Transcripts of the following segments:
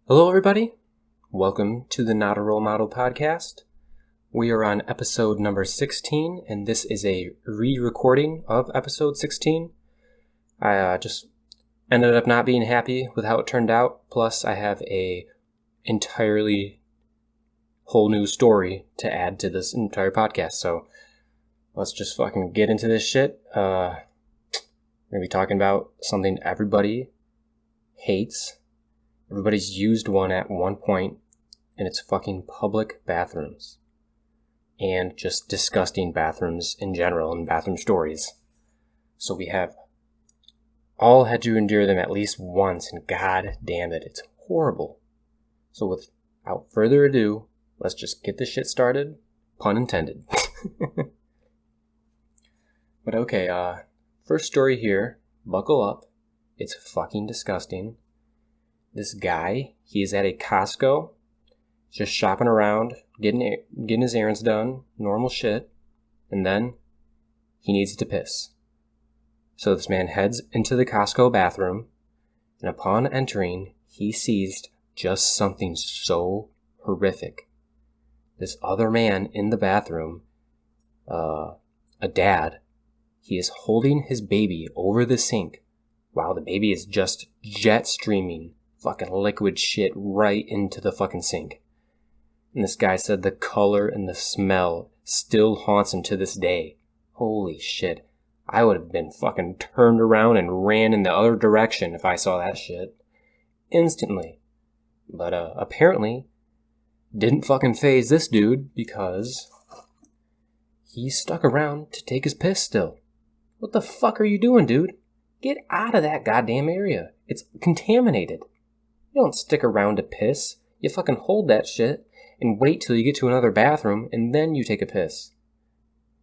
Hello, everybody. Welcome to the Not a Role Model podcast. We are on episode number 16, and this is a re-recording of episode 16. I just ended up not being happy with how it turned out. Plus, I have a entirely whole new story to add to this entire podcast. So let's just fucking get into this shit. We're going to be talking about something everybody hates. Everybody's used one at one point, and it's fucking public bathrooms. And just disgusting bathrooms in general, and bathroom stories. So we have all had to endure them at least once, and god damn it, it's horrible. So without further ado, let's just get this shit started. Pun intended. But okay, first story here, buckle up. It's fucking disgusting. This guy, he is at a Costco, just shopping around, getting his errands done, normal shit, and then he needs to piss. So this man heads into the Costco bathroom, and upon entering, he sees just something so horrific. This other man in the bathroom, a dad, he is holding his baby over the sink while the baby is just jet streaming fucking liquid shit right into the fucking sink. And this guy said the color and the smell still haunts him to this day. Holy shit. I would have been fucking turned around and ran in the other direction if I saw that shit. Instantly. But apparently didn't fucking faze this dude because he stuck around to take his piss still. What the fuck are you doing, dude? Get out of that goddamn area. It's contaminated. You don't stick around to piss. You fucking hold that shit and wait till you get to another bathroom and then you take a piss.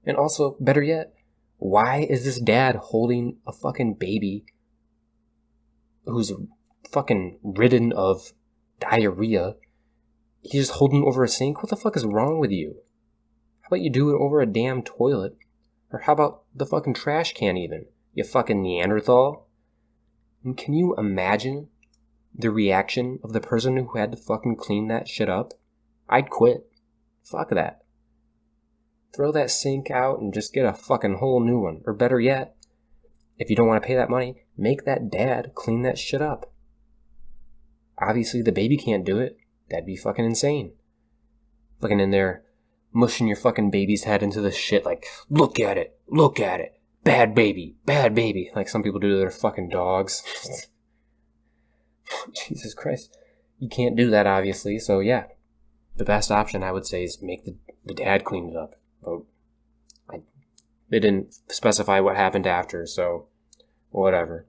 And also, better yet, why is this dad holding a fucking baby who's fucking ridden of diarrhea? He's just holding over a sink? What the fuck is wrong with you? How about you do it over a damn toilet? Or how about the fucking trash can even? You fucking Neanderthal? And can you imagine the reaction of the person who had to fucking clean that shit up? I'd quit. Fuck that. Throw that sink out and just get a fucking whole new one. Or better yet, if you don't want to pay that money, make that dad clean that shit up. Obviously the baby can't do it. That'd be fucking insane. Fucking in there, mushing your fucking baby's head into the shit like, look at it, bad baby, like some people do to their fucking dogs. Jesus Christ. You can't do that, obviously, so yeah. The best option, I would say, is make the dad clean it up. But they didn't specify what happened after, so whatever.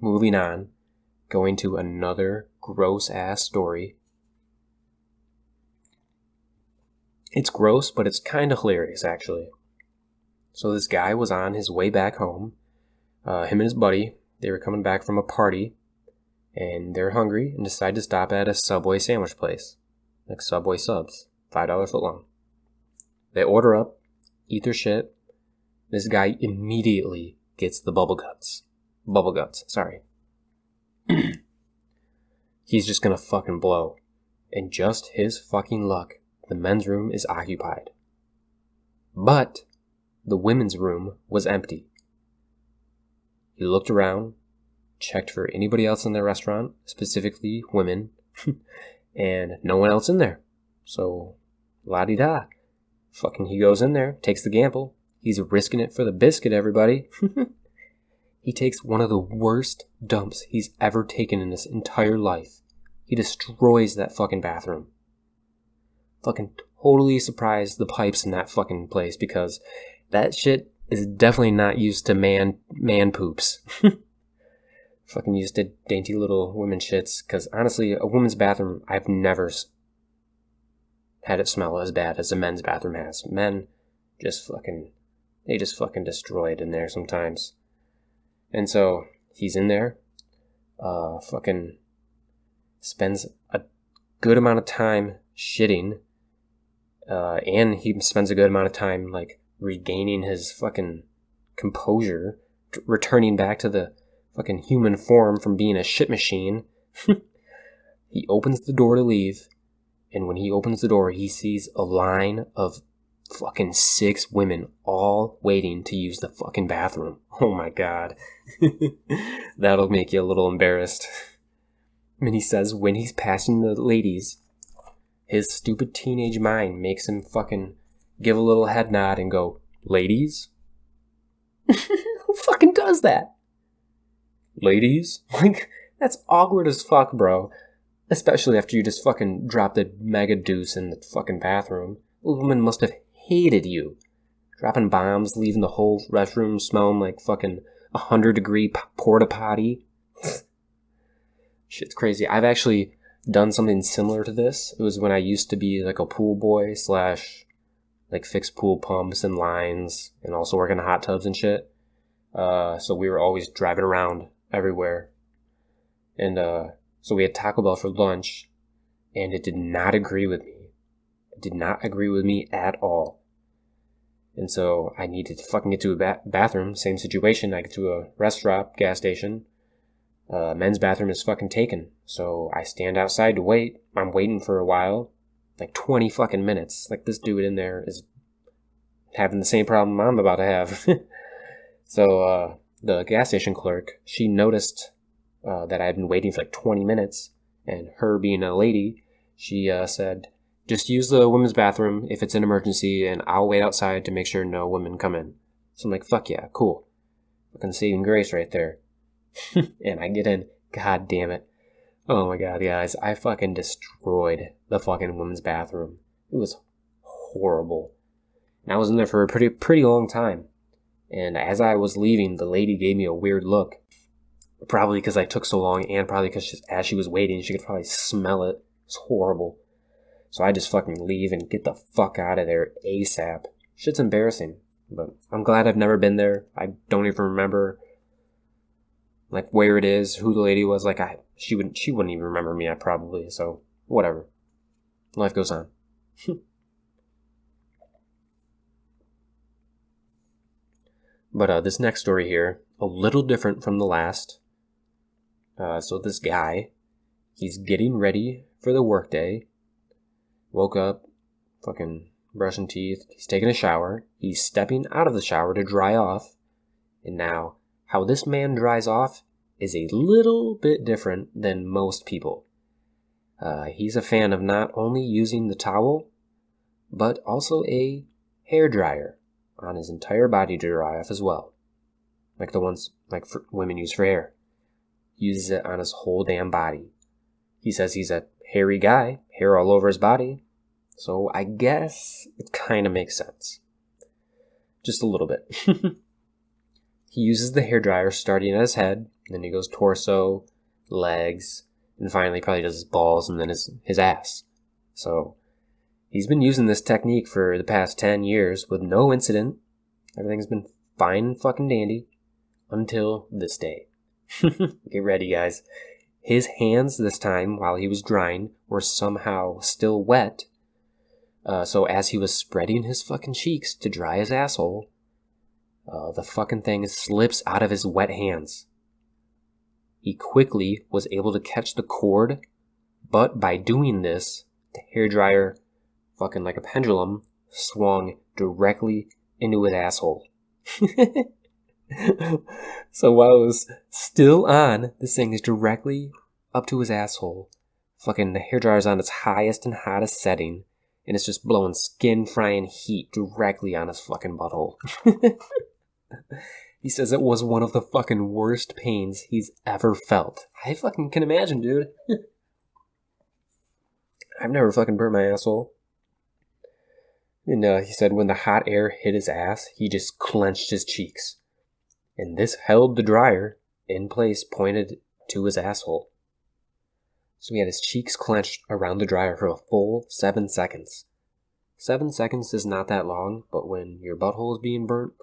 Moving on. Going to another gross-ass story. It's gross, but it's kind of hilarious, actually. So this guy was on his way back home. Him and his buddy, they were coming back from a party. And they're hungry and decide to stop at a Subway sandwich place. Like Subway subs. $5 footlong. They order up, eat their shit. This guy immediately gets the bubble guts. Sorry. He's just gonna fucking blow. And just his fucking luck, the men's room is occupied. But the women's room was empty. He looked around, checked for anybody else in the restaurant, specifically women, and no one else in there. So, la-di-da. Fucking he goes in there, takes the gamble. He's risking it for the biscuit, everybody. He takes one of the worst dumps he's ever taken in his entire life. He destroys that fucking bathroom. Fucking totally surprised the pipes in that fucking place because that shit is definitely not used to man poops. Fucking used to dainty little women shits, because honestly, a woman's bathroom, I've never had it smell as bad as a men's bathroom has. Men just fucking destroy it in there sometimes. And so, he's in there, fucking spends a good amount of time shitting, and he spends a good amount of time, like, regaining his fucking composure, returning back to the fucking human form from being a shit machine. He opens the door to leave, and when he opens the door, he sees a line of fucking 6 women all waiting to use the fucking bathroom. Oh my god. That'll make you a little embarrassed. And he says when he's passing the ladies, his stupid teenage mind makes him fucking give a little head nod and go, "Ladies?" Who fucking does that? Ladies? Like, that's awkward as fuck, bro. Especially after you just fucking dropped a mega deuce in the fucking bathroom. The woman must have hated you. Dropping bombs, leaving the whole restroom smelling like fucking 100-degree porta potty. Shit's crazy. I've actually done something similar to this. It was when I used to be like a pool boy / like fix pool pumps and lines and also work in hot tubs and shit. So we were always driving around everywhere. And so we had Taco Bell for lunch, and it did not agree with me. It did not agree with me at all. And so I needed to fucking get to a bathroom. Same situation. I get to a restaurant, gas station. Men's bathroom is fucking taken. So I stand outside to wait. I'm waiting for a while. Like 20 fucking minutes. Like, this dude in there is having the same problem I'm about to have. So the gas station clerk, she noticed that I had been waiting for like 20 minutes. And her being a lady, she said, "Just use the women's bathroom if it's an emergency, and I'll wait outside to make sure no women come in." So I'm like, fuck yeah, cool. Fucking saving grace right there. And I get in. God damn it. Oh my god, guys. I fucking destroyed the fucking women's bathroom. It was horrible. And I was in there for a pretty long time. And as I was leaving, the lady gave me a weird look. Probably because I took so long, and probably because as she was waiting, she could probably smell it. It's horrible. So I just fucking leave and get the fuck out of there ASAP. Shit's embarrassing. But I'm glad I've never been there. I don't even remember like where it is, who the lady was. Like she wouldn't even remember me, probably. So whatever. Life goes on. But this next story here, a little different from the last. So this guy, he's getting ready for the workday. Woke up, fucking brushing teeth. He's taking a shower. He's stepping out of the shower to dry off. And now, how this man dries off is a little bit different than most people. He's a fan of not only using the towel, but also a hair dryer on his entire body to dry off as well. Like the ones women use for hair. He uses it on his whole damn body. He says he's a hairy guy, hair all over his body. So I guess it kind of makes sense. Just a little bit. He uses the hairdryer starting at his head, then he goes torso, legs, and finally probably does his balls and then his ass. So he's been using this technique for the past 10 years with no incident. Everything's been fine and fucking dandy until this day. Get ready, guys. His hands this time, while he was drying, were somehow still wet. So as he was spreading his fucking cheeks to dry his asshole, the fucking thing slips out of his wet hands. He quickly was able to catch the cord, but by doing this, the hairdryer, fucking like a pendulum, swung directly into his asshole. So while it was still on, this thing is directly up to his asshole. Fucking the hairdryer's on its highest and hottest setting, and it's just blowing skin-frying heat directly on his fucking butthole. He says it was one of the fucking worst pains he's ever felt. I fucking can imagine, dude. I've never fucking burnt my asshole. And he said when the hot air hit his ass, he just clenched his cheeks. And this held the dryer in place, pointed to his asshole. So he had his cheeks clenched around the dryer for a full 7 seconds. 7 seconds is not that long, but when your butthole is being burnt,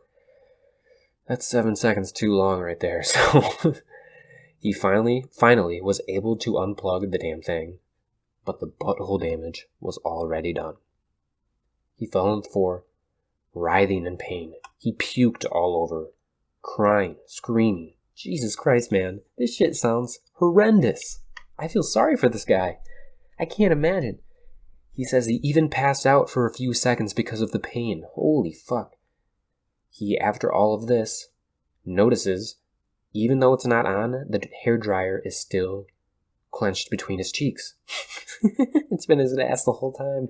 that's 7 seconds too long right there. So he finally was able to unplug the damn thing, but the butthole damage was already done. He fell on the floor, writhing in pain. He puked all over, crying, screaming. Jesus Christ, man, this shit sounds horrendous. I feel sorry for this guy. I can't imagine. He says he even passed out for a few seconds because of the pain. Holy fuck. He, after all of this, notices, even though it's not on, the hairdryer is still clenched between his cheeks. It's been his ass the whole time.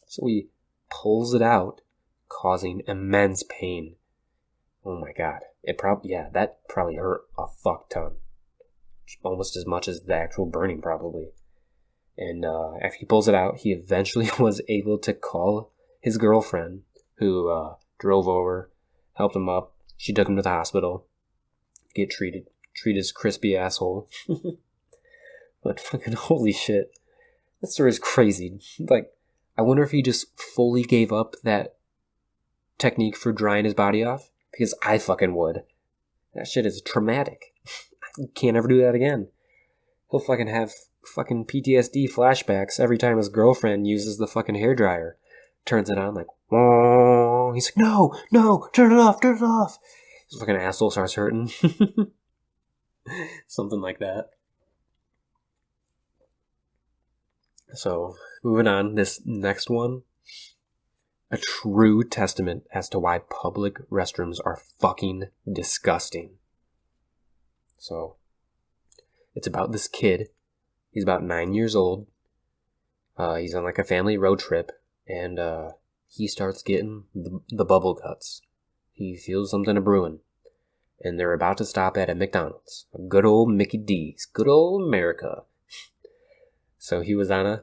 So he pulls it out, causing immense pain. Oh my god. That probably hurt a fuck ton. Almost as much as the actual burning, probably. And after he pulls it out, he eventually was able to call his girlfriend, who drove over, helped him up. She took him to the hospital, get treat his crispy asshole. But fucking holy shit. That story's crazy. Like, I wonder if he just fully gave up that technique for drying his body off. Because I fucking would. That shit is traumatic. I can't ever do that again. He'll fucking have fucking PTSD flashbacks every time his girlfriend uses the fucking hairdryer. Turns it on like, whoa. He's like, no, turn it off. His fucking asshole starts hurting. Something like that. So, moving on, this next one. A true testament as to why public restrooms are fucking disgusting. So, it's about this kid. He's about 9 years old. He's on like a family road trip, and he starts getting the bubble guts. He feels something a brewing, and they're about to stop at a McDonald's. A good old Mickey D's. Good old America. So he was on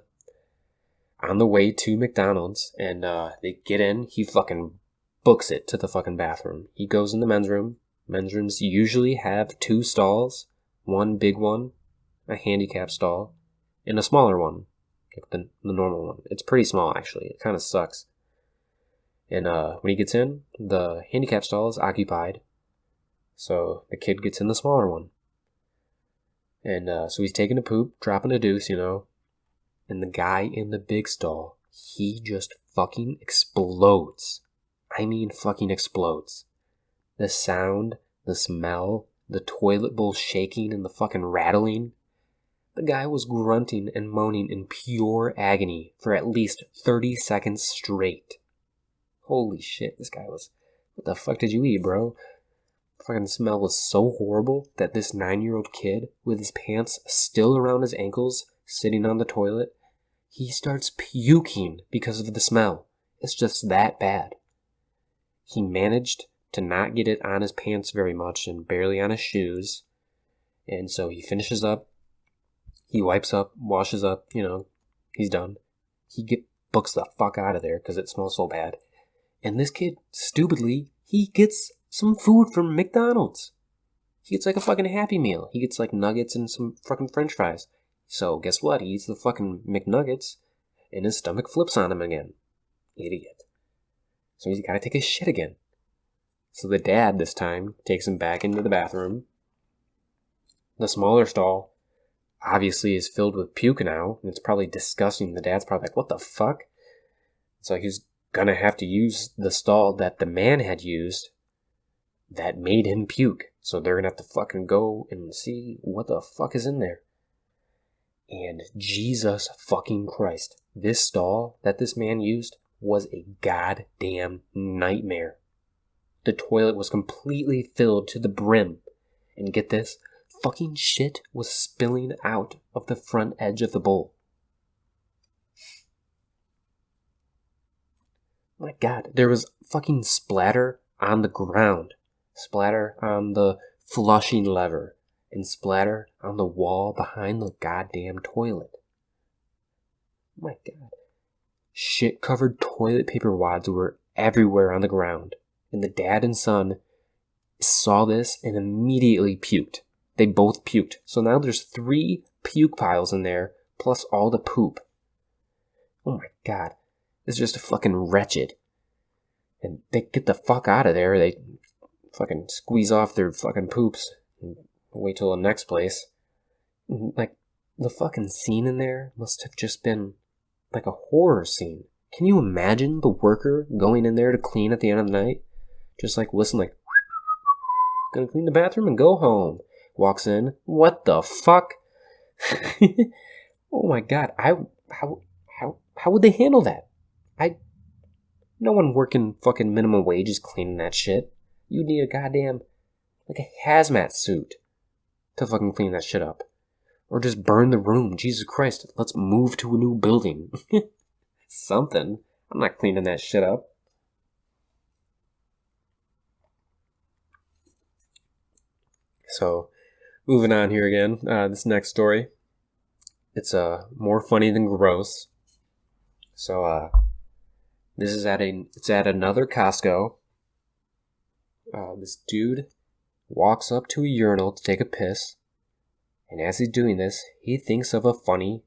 the way to McDonald's, and they get in. He fucking books it to the fucking bathroom. He goes in the men's room. Men's rooms usually have 2 stalls. One big one, a handicap stall, and a smaller one, like the normal one. It's pretty small, actually. It kind of sucks. And when he gets in, the handicap stall is occupied, so the kid gets in the smaller one. And so he's taking a poop, dropping a deuce, and the guy in the big stall, he just fucking explodes. I mean fucking explodes. The sound, the smell, the toilet bowl shaking and the fucking rattling. The guy was grunting and moaning in pure agony for at least 30 seconds straight. Holy shit, this guy was... What the fuck did you eat, bro? The fucking smell was so horrible that this 9-year-old kid, with his pants still around his ankles, sitting on the toilet, he starts puking because of the smell. It's just that bad. He managed to not get it on his pants very much and barely on his shoes. And so he finishes up. He wipes up, washes up, he's done. He books the fuck out of there because it smells so bad. And this kid, stupidly, he gets some food from McDonald's. He gets like a fucking Happy Meal. He gets like nuggets and some fucking french fries. So guess what? He eats the fucking McNuggets and his stomach flips on him again. Idiot. So he's got to take a shit again. So the dad this time takes him back into the bathroom. The smaller stall obviously is filled with puke now. And it's probably disgusting. The dad's probably like, what the fuck? So he's gonna have to use the stall that the man had used that made him puke. So they're gonna have to fucking go and see what the fuck is in there. And Jesus fucking Christ, this stall that this man used was a goddamn nightmare. The toilet was completely filled to the brim. And get this, fucking shit was spilling out of the front edge of the bowl. My God, there was fucking splatter on the ground, splatter on the flushing lever, and splatter on the wall behind the goddamn toilet. My God. Shit-covered toilet paper wads were everywhere on the ground, and the dad and son saw this and immediately puked. They both puked. So now there's 3 puke piles in there, plus all the poop. Oh my God. It's just fucking wretched. And they get the fuck out of there. They fucking squeeze off their fucking poops and wait till the next place. Like, the fucking scene in there must have just been like a horror scene. Can you imagine the worker going in there to clean at the end of the night? Just like, listen, like, gonna clean the bathroom and go home. Walks in. What the fuck? Oh my god, how would they handle that? I No one working fucking minimum wage is cleaning that shit. You need a goddamn like a hazmat suit to fucking clean that shit up. Or just burn the room. Jesus Christ, let's move to a new building. Something. I'm not cleaning that shit up. So, moving on here again. This next story. It's more funny than gross. So, this is it's at another Costco. This dude walks up to a urinal to take a piss. And as he's doing this, he thinks of a funny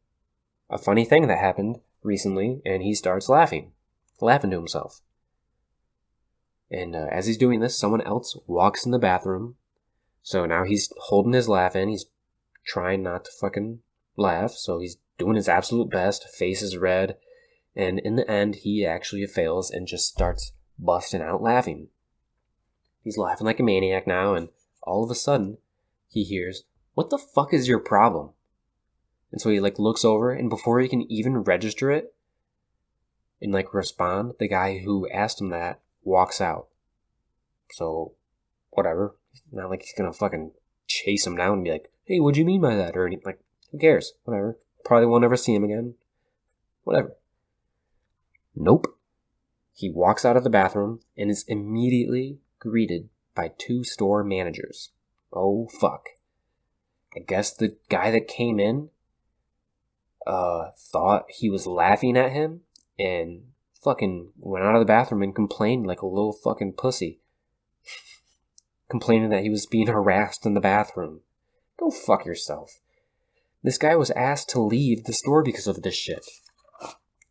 thing that happened recently, and he starts laughing to himself. And as he's doing this, someone else walks in the bathroom. So now he's holding his laugh in. He's trying not to fucking laugh. So he's doing his absolute best. Face is red. And in the end, he actually fails and just starts busting out laughing. He's laughing like a maniac now, and all of a sudden, he hears, "What the fuck is your problem?" And so he looks over, and before he can even register it and respond, the guy who asked him that walks out. So, whatever. Not like he's gonna fucking chase him down and be like, "Hey, what'd you mean by that?" Or anything. Who cares? Whatever. Probably won't ever see him again. Whatever. Nope. He walks out of the bathroom and is immediately greeted by 2 store managers. Oh, fuck. I guess the guy that came in thought he was laughing at him and fucking went out of the bathroom and complained like a little fucking pussy. Complaining that he was being harassed in the bathroom. Go fuck yourself. This guy was asked to leave the store because of this shit.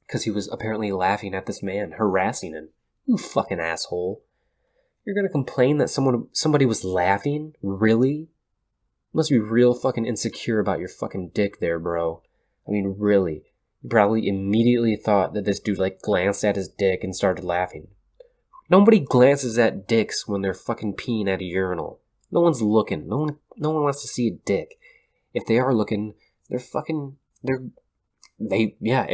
Because he was apparently laughing at this man, harassing him. You fucking asshole. You're gonna complain that somebody was laughing? Really? You must be real fucking insecure about your fucking dick there, bro. I mean, really. You probably immediately thought that this dude glanced at his dick and started laughing. Nobody glances at dicks when they're fucking peeing at a urinal. No one's looking. No one wants to see a dick. If they are looking, if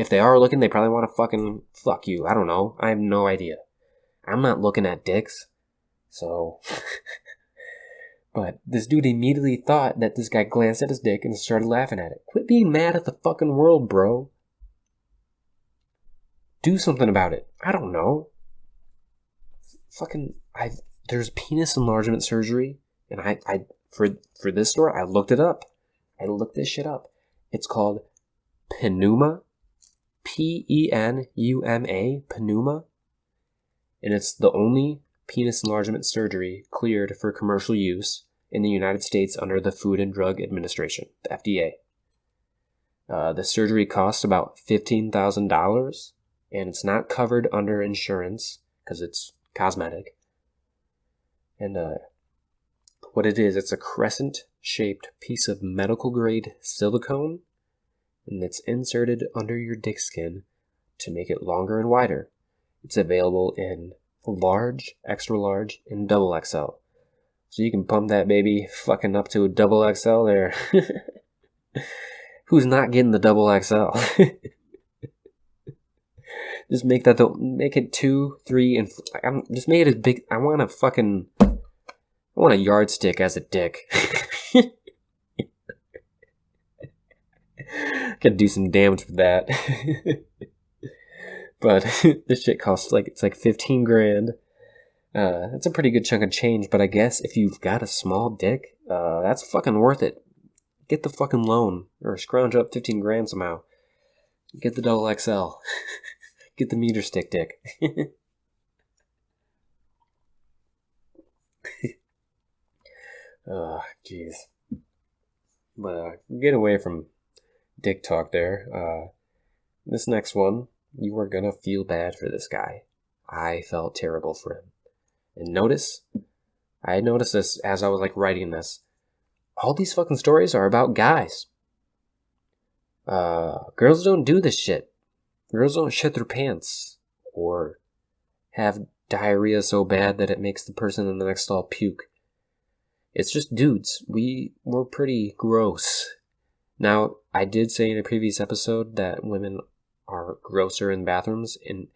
they are looking, they probably want to fucking fuck you. I don't know. I have no idea. I'm not looking at dicks. So, but this dude immediately thought that this guy glanced at his dick and started laughing at it. Quit being mad at the fucking world, bro. Do something about it. I don't know. There's penis enlargement surgery, and for this store, I looked it up. I looked this shit up. It's called Panama, Penuma, Panama, and it's the only penis enlargement surgery cleared for commercial use in the United States under the Food and Drug Administration, the FDA. The surgery costs about $15,000, and it's not covered under insurance because it's cosmetic. And what it is, it's a crescent-shaped piece of medical-grade silicone, and it's inserted under your dick skin to make it longer and wider. It's available in large, extra large, and double XL. So you can pump that baby fucking up to a double XL there. Who's not getting the double XL? Just make it 2, 3, and just make it as big. I want a yardstick as a dick. Could do some damage with that. But this shit costs it's like 15 grand. That's a pretty good chunk of change, but I guess if you've got a small dick, that's fucking worth it. Get the fucking loan, or scrounge up 15 grand somehow. Get the double XL. Get the meter stick dick. Oh, jeez. But get away from dick talk there. This next one, you are gonna feel bad for this guy. I felt terrible for him. And I noticed this as I was writing this. All these fucking stories are about guys. Girls don't do this shit. Girls don't shit their pants or have diarrhea so bad that it makes the person in the next stall puke. It's just dudes. We're pretty gross. Now, I did say in a previous episode that women are grosser in bathrooms, and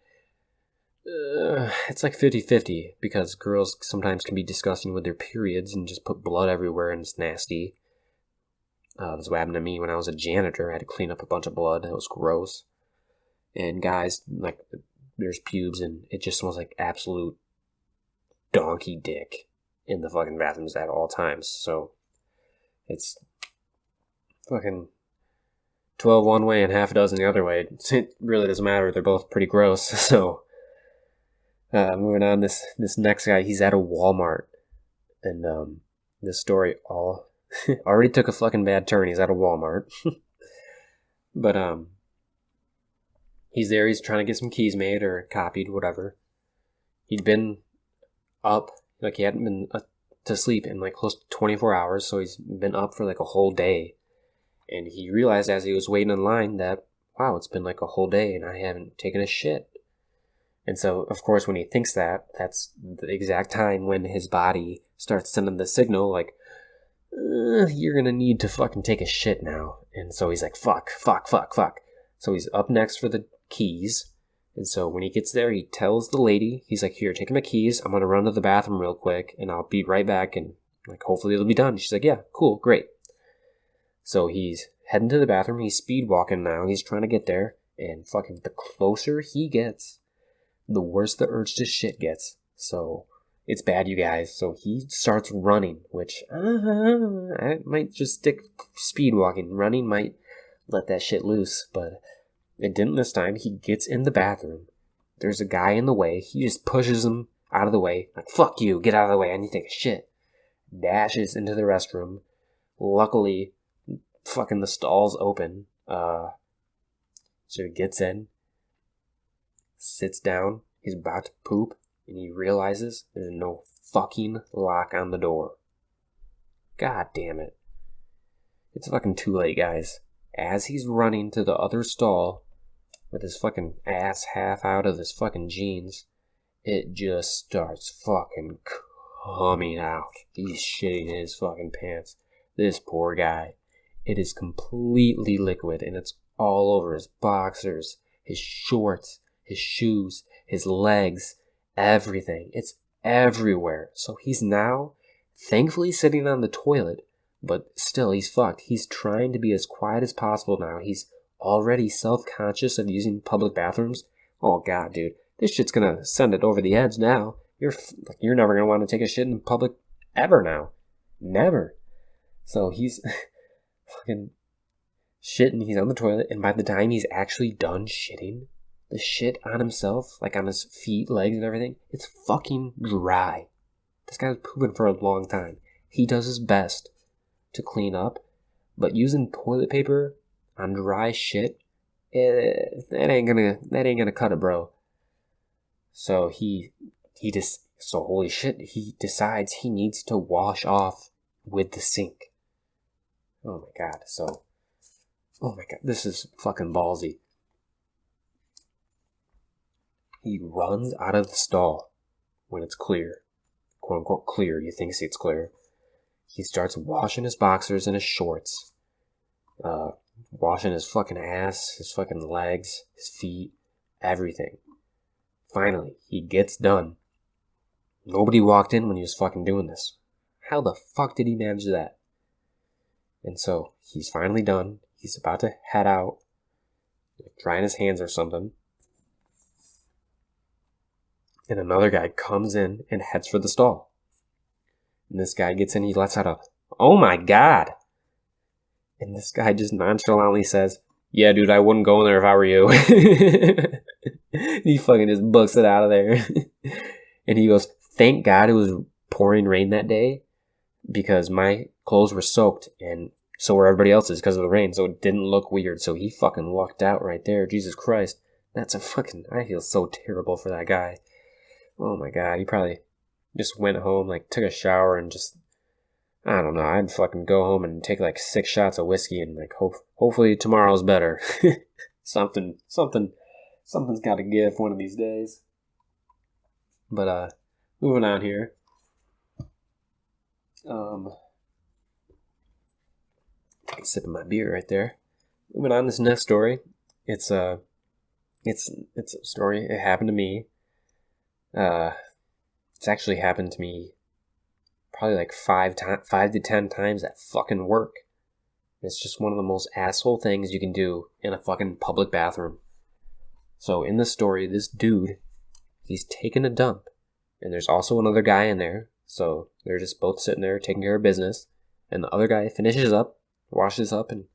it's like 50-50, because girls sometimes can be disgusting with their periods and just put blood everywhere, and it's nasty. This what happened to me when I was a janitor. I had to clean up a bunch of blood. It was gross. And guys, like, there's pubes, and it just smells like absolute donkey dick in the fucking bathrooms at all times. So it's fucking 12 one way and half a dozen the other way. It really doesn't matter. They're both pretty gross. So moving on, this next guy, he's at a Walmart, and this story all already took a fucking bad turn. He's at a Walmart, but he's there. He's trying to get some keys made or copied, whatever. He'd been up, like he hadn't been to sleep in like close to 24 hours, so he's been up for like a whole day. And he realized as he was waiting in line that, wow, it's been like a whole day and I haven't taken a shit. And so, of course, when he thinks that, that's the exact time when his body starts sending the signal like, you're gonna need to fucking take a shit now. And so he's like, fuck. So he's up next for the keys. And so when he gets there, he tells the lady, he's like, here, take my keys. I'm gonna run to the bathroom real quick and I'll be right back. And like, hopefully it'll be done. She's like, yeah, cool, great. So he's heading to the bathroom. He's speed walking now. He's trying to get there. And fucking the closer he gets, the worse the urge to shit gets. So it's bad, you guys. So he starts running, which I might just stick speed walking. Running might let that shit loose, but it didn't this time. He gets in the bathroom. There's a guy in the way. He just pushes him out of the way. Like, fuck you, get out of the way. I need to take a shit. Dashes into the restroom. Luckily, fucking the stall's open. So he gets in, sits down, he's about to poop, and he realizes there's no fucking lock on the door. God damn it. It's fucking too late, guys. As he's running to the other stall with his fucking ass half out of his fucking jeans, it just starts fucking coming out. He's shitting his fucking pants. This poor guy. It is completely liquid, and it's all over his boxers, his shorts, his shoes, his legs, everything. It's everywhere. So he's now thankfully sitting on the toilet, but still he's fucked. He's trying to be as quiet as possible now. He's already self-conscious of using public bathrooms. Oh god, dude. This shit's gonna send it over the edge now. You're never gonna want to take a shit in public ever now. Never. So he's fucking shitting, he's on the toilet, and by the time he's actually done shitting, the shit on himself, like on his feet, legs, and everything, it's fucking dry. This guy's pooping for a long time. He does his best to clean up, but using toilet paper on dry shit, that ain't gonna cut it, bro. So he holy shit, he decides he needs to wash off with the sink. Oh my god, this is fucking ballsy. He runs out of the stall when it's clear. Quote unquote clear, he thinks it's clear. He starts washing his boxers and his shorts. Washing his fucking ass, his fucking legs, his feet, everything. Finally, he gets done. Nobody walked in when he was fucking doing this. How the fuck did he manage that? And so, he's finally done. He's about to head out, drying his hands or something. And another guy comes in and heads for the stall. And this guy gets in, he lets out a, oh my god! And this guy just nonchalantly says, yeah, dude, I wouldn't go in there if I were you. He fucking just books it out of there. And he goes, thank God it was pouring rain that day, because my clothes were soaked, and so were everybody else's because of the rain, so it didn't look weird. So he fucking lucked out right there. Jesus Christ. That's a fucking, I feel so terrible for that guy. Oh my god, he probably just went home, like, took a shower and just, I don't know, I'd fucking go home and take like 6 shots of whiskey and like, hopefully tomorrow's better. Something's gotta give one of these days. But, moving on here. Sipping my beer right there. Moving on, this next story. It's a story. It happened to me. It's actually happened to me probably like 5 to 10 times at fucking work. It's just one of the most asshole things you can do in a fucking public bathroom. So in the story, this dude, he's taking a dump. And there's also another guy in there. So they're just both sitting there taking care of business. And the other guy finishes up, washes up, and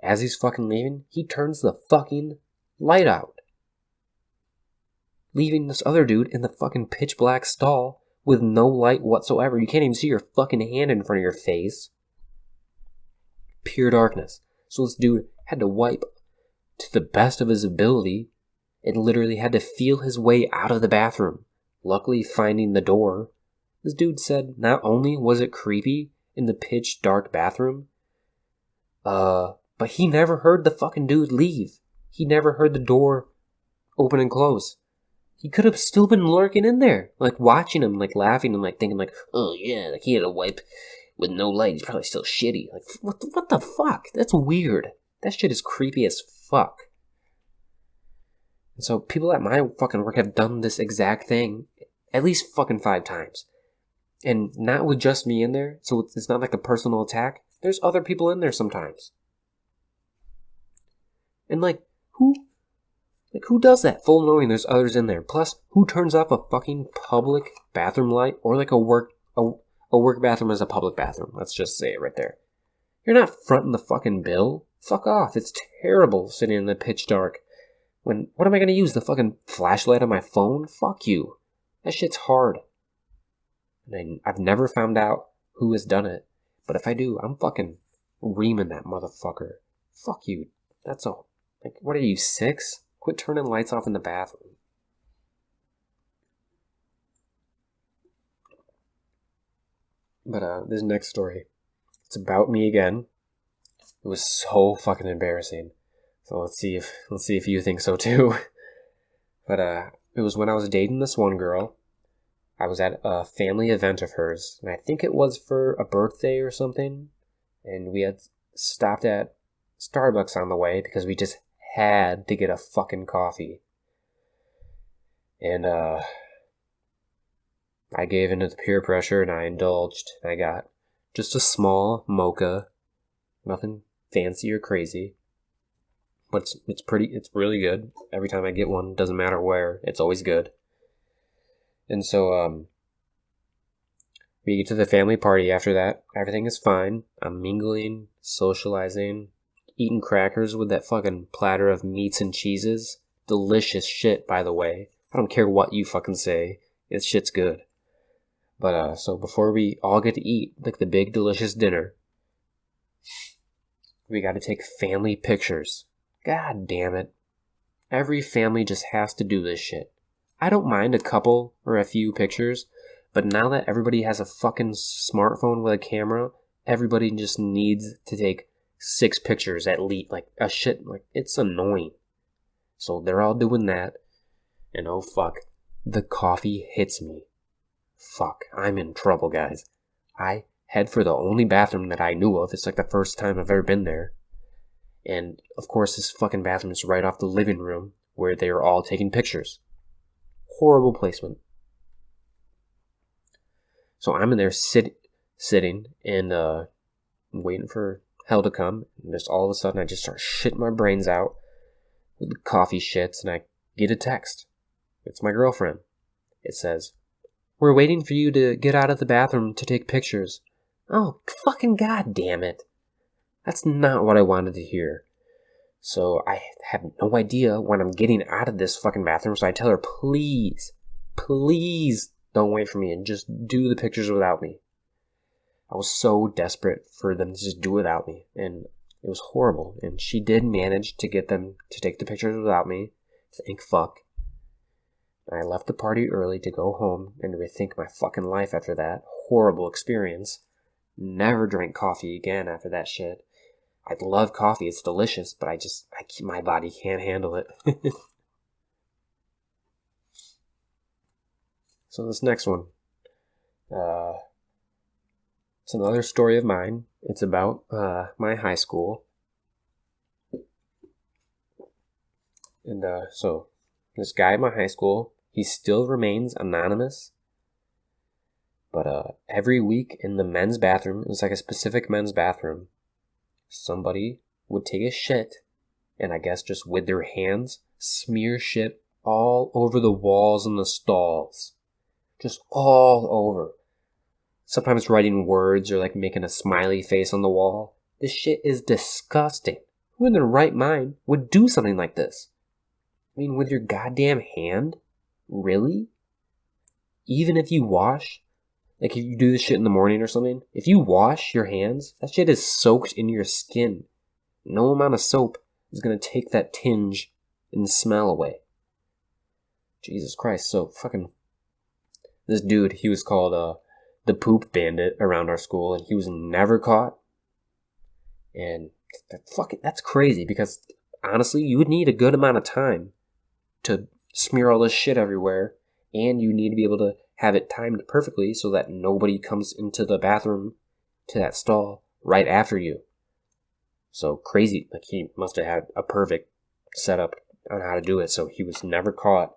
as he's fucking leaving, he turns the fucking light out. Leaving this other dude in the fucking pitch black stall with no light whatsoever. You can't even see your fucking hand in front of your face. Pure darkness. So this dude had to wipe to the best of his ability and literally had to feel his way out of the bathroom. Luckily finding the door. This dude said not only was it creepy in the pitch dark bathroom, but he never heard the fucking dude leave. He never heard the door open and close. He could have still been lurking in there, like watching him, like laughing and like thinking like, oh yeah, like he had a wipe with no light. He's probably still shitty. Like, what the fuck? That's weird. That shit is creepy as fuck. And so people at my fucking work have done this exact thing at least fucking 5 times. And not with just me in there, so it's not like a personal attack. There's other people in there sometimes. And who does that? Full knowing there's others in there. Plus, who turns off a fucking public bathroom light or like a work bathroom as a public bathroom? Let's just say it right there. You're not fronting the fucking bill. Fuck off. It's terrible sitting in the pitch dark. What am I gonna use? The fucking flashlight on my phone? Fuck you. That shit's hard. And I've never found out who has done it. But if I do, I'm fucking reaming that motherfucker. Fuck you. That's all. Like, what are you, 6? Quit turning lights off in the bathroom. But this next story, it's about me again. It was so fucking embarrassing. So let's see if you think so too. But it was when I was dating this one girl. I was at a family event of hers, and I think it was for a birthday or something. And we had stopped at Starbucks on the way because we just had to get a fucking coffee. And I gave into the peer pressure and I indulged. And I got just a small mocha, nothing fancy or crazy, but it's really good. Every time I get one, doesn't matter where, it's always good. And so we get to the family party after that. Everything is fine. I'm mingling, socializing, eating crackers with that fucking platter of meats and cheeses. Delicious shit, by the way. I don't care what you fucking say. This shit's good. But so before we all get to eat, like the big delicious dinner, we gotta take family pictures. God damn it. Every family just has to do this shit. I don't mind a couple or a few pictures, but now that everybody has a fucking smartphone with a camera, everybody just needs to take 6 pictures at least. Like, a shit, like, it's annoying. So they're all doing that, and oh fuck, the coffee hits me. Fuck, I'm in trouble, guys. I head for the only bathroom that I knew of. It's like the first time I've ever been there. And, of course, this fucking bathroom is right off the living room where they are all taking pictures. Horrible placement. So I'm in there sitting and waiting for hell to come. And just all of a sudden I just start shitting my brains out with the coffee shits, and I get a text. It's my girlfriend. It says, "We're waiting for you to get out of the bathroom to take pictures." Oh, fucking goddamn it. That's not what I wanted to hear. So I have no idea when I'm getting out of this fucking bathroom, so I tell her, please don't wait for me and just do the pictures without me. I was so desperate for them to just do it without me, and it was horrible. And she did manage to get them to take the pictures without me. Thank fuck. And I left the party early to go home and rethink my fucking life after that horrible experience. Never drank coffee again after that shit. I love coffee, it's delicious, but my body can't handle it. So this next one, it's another story of mine. It's about my high school. And so this guy at my high school, he still remains anonymous. But every week in the men's bathroom, it was like a specific men's bathroom, somebody would take a shit and I guess just with their hands smear shit all over the walls and the stalls. Just all over. Sometimes writing words or like making a smiley face on the wall. This shit is disgusting. Who in their right mind would do something like this? I mean, with your goddamn hand? Really? Even if you wash, like if you do this shit in the morning or something, if you wash your hands, that shit is soaked in your skin. No amount of soap is going to take that tinge and smell away. Jesus Christ. So fucking, this dude, he was called the Poop Bandit around our school, and he was never caught. And that's crazy, because honestly, you would need a good amount of time to smear all this shit everywhere, and you need to be able to have it timed perfectly so that nobody comes into the bathroom to that stall right after you. So crazy. Like, he must have had a perfect setup on how to do it, so he was never caught,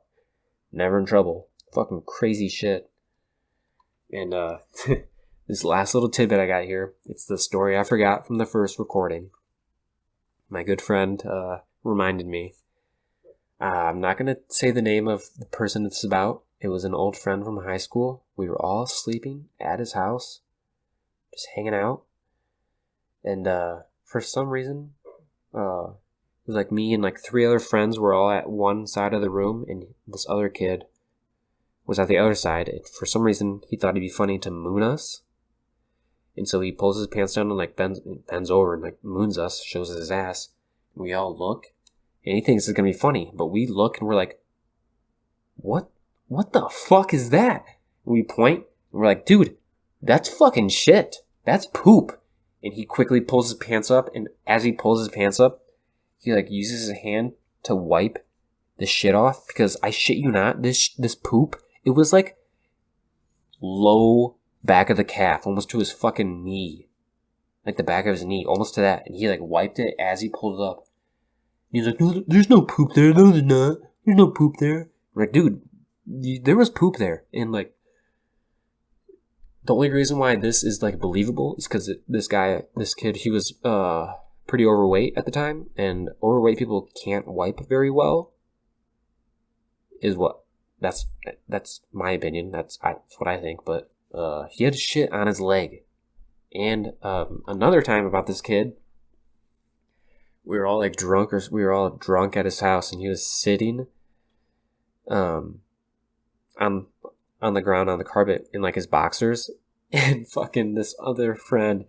never in trouble. Fucking crazy shit. And this last little tidbit I got here, it's the story I forgot from the first recording. My good friend reminded me. I'm not going to say the name of the person it's about. It was an old friend from high school. We were all sleeping at his house, just hanging out. And for some reason, it was like me and like 3 other friends were all at one side of the room, and this other kid was at the other side. And for some reason, he thought it'd be funny to moon us. And so he pulls his pants down and like bends over and like moons us, shows us his ass. And we all look, and he thinks it's gonna be funny. But we look and we're like, what the fuck is that? And we point and we're like, dude, that's fucking shit. That's poop. And he quickly pulls his pants up, and as he pulls his pants up, he like uses his hand to wipe the shit off, because I shit you not, this poop, it was like low back of the calf, almost to his fucking knee. Like the back of his knee, almost to that. And he like wiped it as he pulled it up. And he's like, no, there's no poop there. No, there's not. There's no poop there. I'm like, dude, there was poop there. And like, the only reason why this is like believable is because this kid, he was pretty overweight at the time. And overweight people can't wipe very well. Is what? That's my opinion. That's what I think. But he had shit on his leg. And another time about this kid, we were all drunk at his house, and he was sitting on the ground on the carpet in like his boxers, and fucking this other friend,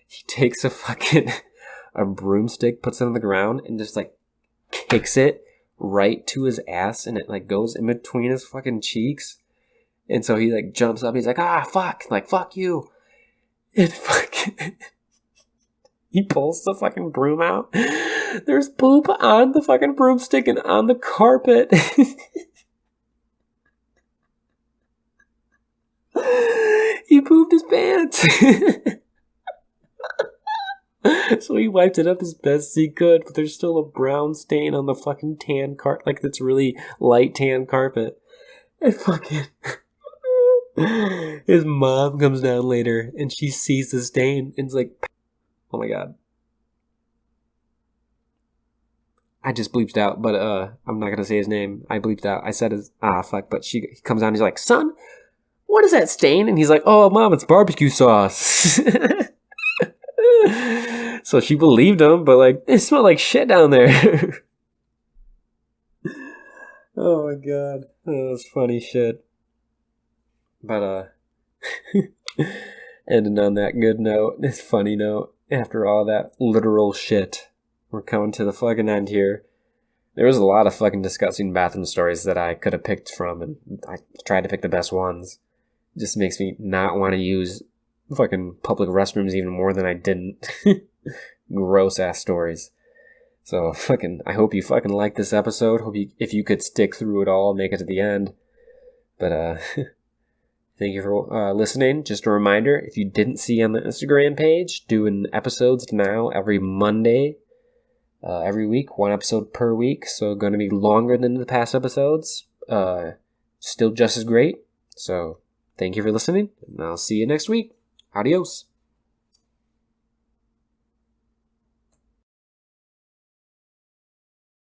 he takes a broomstick, puts it on the ground, and just like kicks it right to his ass, and it like goes in between his fucking cheeks. And so he like jumps up, he's like, fuck, like fuck you. And fucking he pulls the fucking broom out. There's poop on the fucking broomstick and on the carpet. He pooped his pants. So he wiped it up as best as he could, but there's still a brown stain on the fucking tan carpet, like that's really light tan carpet. And fucking his mom comes down later, and she sees the stain, and it's like, oh my god. I just bleeped out, but I'm not gonna say his name. I bleeped out. I said his fuck, but he comes down and he's like, son, what is that stain? And he's like, oh mom, it's barbecue sauce. So she believed him, but like, it smelled like shit down there. Oh my god. That was funny shit. But ending on that good note, this funny note, after all that literal shit, we're coming to the fucking end here. There was a lot of fucking disgusting bathroom stories that I could have picked from, and I tried to pick the best ones. It just makes me not want to use fucking public restrooms even more than I didn't. Gross ass stories. So fucking, I hope you fucking liked this episode. If you could stick through it all, make it to the end. But I Thank you for listening. Just a reminder, if you didn't see on the Instagram page, doing episodes now every Monday, every week, 1 episode per week. So going to be longer than the past episodes. Still just as great. So thank you for listening, and I'll see you next week. Adios.